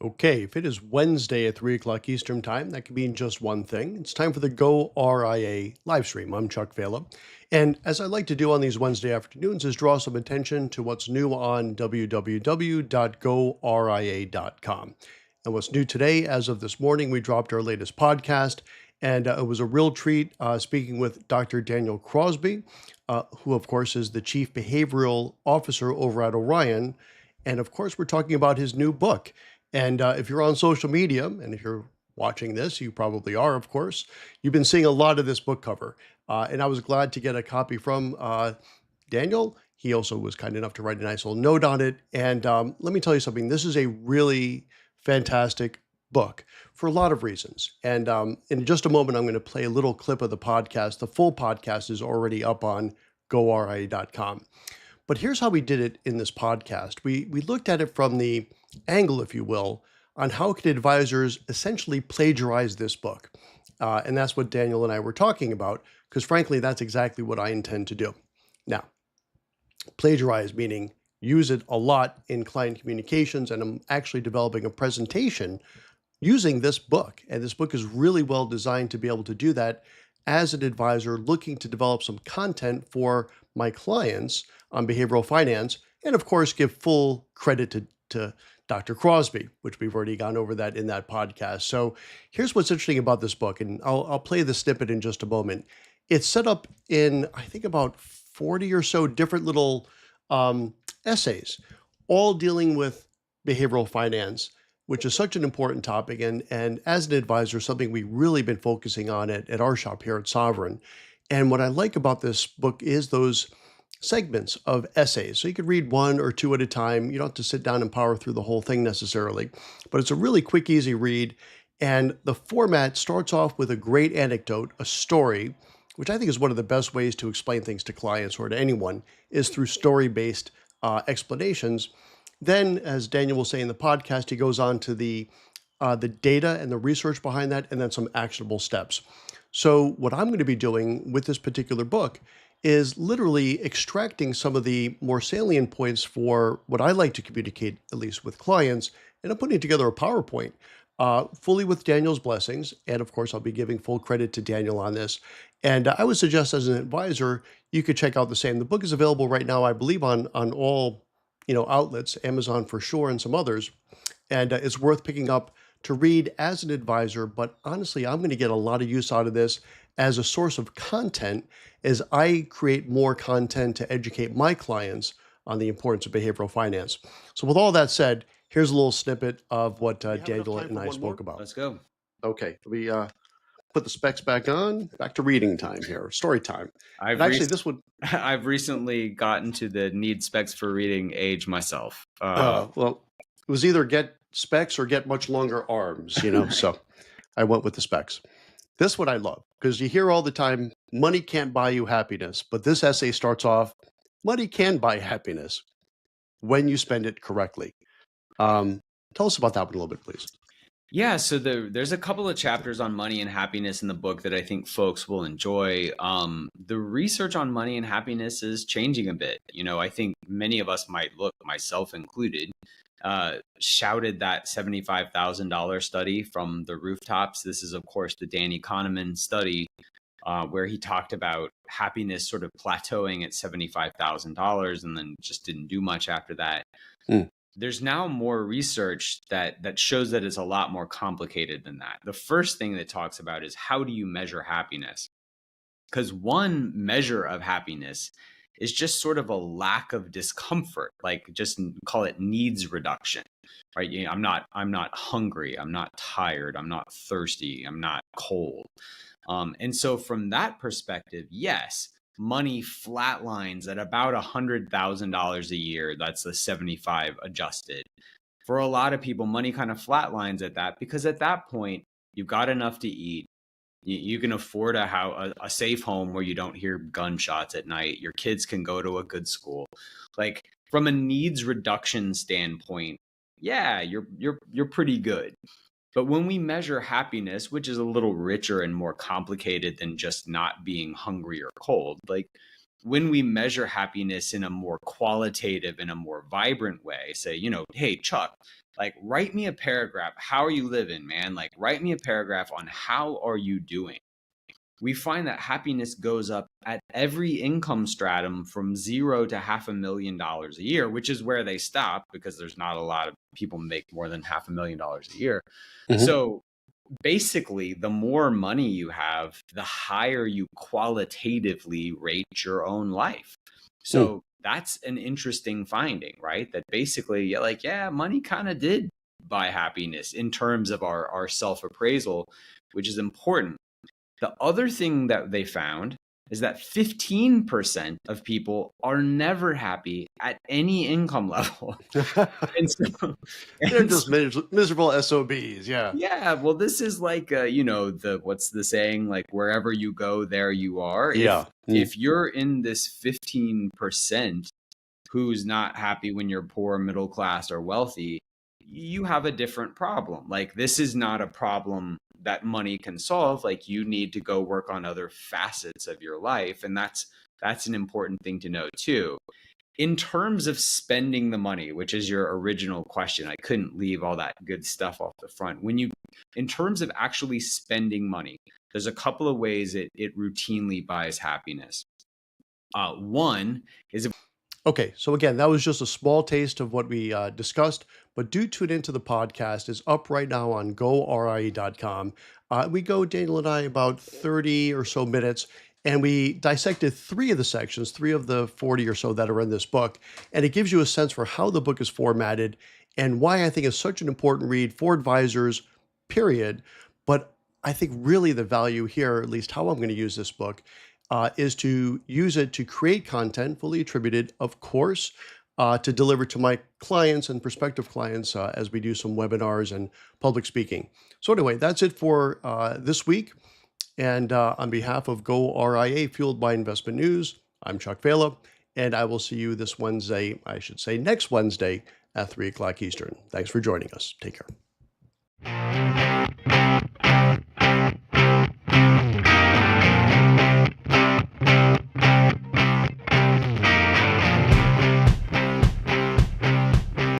Okay, if it is Wednesday at 3 o'clock Eastern Time, that could mean just one thing. It's time for the goRIA live stream. I'm Chuck Vela. And as I like to do on these Wednesday afternoons is draw some attention to what's new on www.goria.com. And what's new today, as of this morning, we dropped our latest podcast. And it was a real treat speaking with Dr. Daniel Crosby, who, of course, is the Chief Behavioral Officer over at Orion. And of course, we're talking about his new book. And if you're on social media, and if you're watching this, you probably are, of course, you've been seeing a lot of this book cover. And I was glad to get a copy from Daniel. He also was kind enough to write a nice little note on it. And let me tell you something, this is a really fantastic book for a lot of reasons. And in just a moment, I'm going to play a little clip of the podcast. The full podcast is already up on goRIA.com. But here's how we did it in this podcast. We looked at it from the angle, if you will, on how can advisors essentially plagiarize this book. And that's what Daniel and I were talking about, because frankly, that's exactly what I intend to do. Now, plagiarize meaning use it a lot in client communications, and I'm actually developing a presentation using this book. And this book is really well designed to be able to do that as an advisor looking to develop some content for my clients on behavioral finance, and of course, give full credit to Dr. Crosby, which we've already gone over that in that podcast. So here's what's interesting about this book, and I'll play the snippet in just a moment. It's set up in, I think, about 40 or so different little essays, all dealing with behavioral finance, which is such an important topic. And as an advisor, something we've really been focusing on at our shop here at Sovereign. And what I like about this book is those segments of essays. So you could read one or two at a time. You don't have to sit down and power through the whole thing necessarily, but it's a really quick, easy read. And the format starts off with a great anecdote, a story, which I think is one of the best ways to explain things to clients or to anyone, is through story-based explanations. Then, as Daniel will say in the podcast, he goes on to the data and the research behind that, and then some actionable steps. So what I'm going to be doing with this particular book is literally extracting some of the more salient points for what I like to communicate, at least with clients, and I'm putting together a PowerPoint fully with Daniel's blessings. And of course, I'll be giving full credit to Daniel on this. And I would suggest as an advisor, you could check out the same. The book is available right now, I believe, on all outlets, Amazon for sure, and some others. And it's worth picking up to read as an advisor. But honestly, I'm going to get a lot of use out of this as a source of content as I create more content to educate my clients on the importance of behavioral finance. So with all that said, here's a little snippet of what Daniel and I spoke about. Let's go. Okay, we put the specs back on. Back to reading time here, story time. I've recently gotten to the need specs for reading age myself. Well, it was either get specs or get much longer arms, so I went with the specs. This one I love, because you hear all the time, money can't buy you happiness, but this essay starts off, money can buy happiness when you spend it correctly. Tell us about that one a little bit, please. Yeah, so there's a couple of chapters on money and happiness in the book that I think folks will enjoy. The research on money and happiness is changing a bit. I think many of us might look, myself included, shouted that $75,000 study from the rooftops. This is, of course, the Danny Kahneman study where he talked about happiness sort of plateauing at $75,000 and then just didn't do much after that. There's now more research that shows that it's a lot more complicated than that. The first thing that talks about is how do you measure happiness? Because one measure of happiness is just sort of a lack of discomfort, like just call it needs reduction, right? I'm not hungry, I'm not tired, I'm not thirsty, I'm not cold. And so from that perspective, yes, money flatlines at about $100,000 a year. That's the 75 adjusted. For a lot of people, money kind of flatlines at that because at that point, you've got enough to eat. You can afford a safe home where you don't hear gunshots at night. Your kids can go to a good school. Like from a needs reduction standpoint, yeah, you're pretty good. But when we measure happiness, which is a little richer and more complicated than just not being hungry or cold, like when we measure happiness in a more qualitative and a more vibrant way, say, hey, Chuck, like, write me a paragraph. How are you living, man? Like, write me a paragraph on how are you doing? We find that happiness goes up at every income stratum from zero to $500,000 a year, which is where they stop because there's not a lot of people make more than $500,000 a year. Mm-hmm. So basically, the more money you have, the higher you qualitatively rate your own life. So that's an interesting finding, right? That basically, yeah, money kind of did buy happiness in terms of our self-appraisal, which is important. The other thing that they found is that 15% of people are never happy at any income level. And so, They're just miserable SOBs. Yeah. yeah, well, this is like what's the saying? Like, wherever you go, there you are. Yeah. If you're in this 15% who's not happy when you're poor, middle class, or wealthy, you have a different problem. Like, this is not a problem that money can solve. Like, you need to go work on other facets of your life, and that's an important thing to know too. In terms of spending the money, which is your original question, I couldn't leave all that good stuff off the front. In terms of actually spending money, there's a couple of ways it routinely buys happiness. One is Okay, so again, that was just a small taste of what we discussed, but do tune into the podcast. It's up right now on goRIA.com. We go, Daniel and I, about 30 or so minutes, and we dissected 3 of the sections, 3 of the 40 or so that are in this book, and it gives you a sense for how the book is formatted and why I think it's such an important read for advisors, period. But I think really the value here, at least how I'm going to use this book, is to use it to create content fully attributed, of course, to deliver to my clients and prospective clients as we do some webinars and public speaking. So anyway, that's it for this week. And on behalf of goRIA, fueled by Investment News, I'm Chuck Vela, and I will see you this Wednesday, I should say next Wednesday at 3 o'clock Eastern. Thanks for joining us. Take care.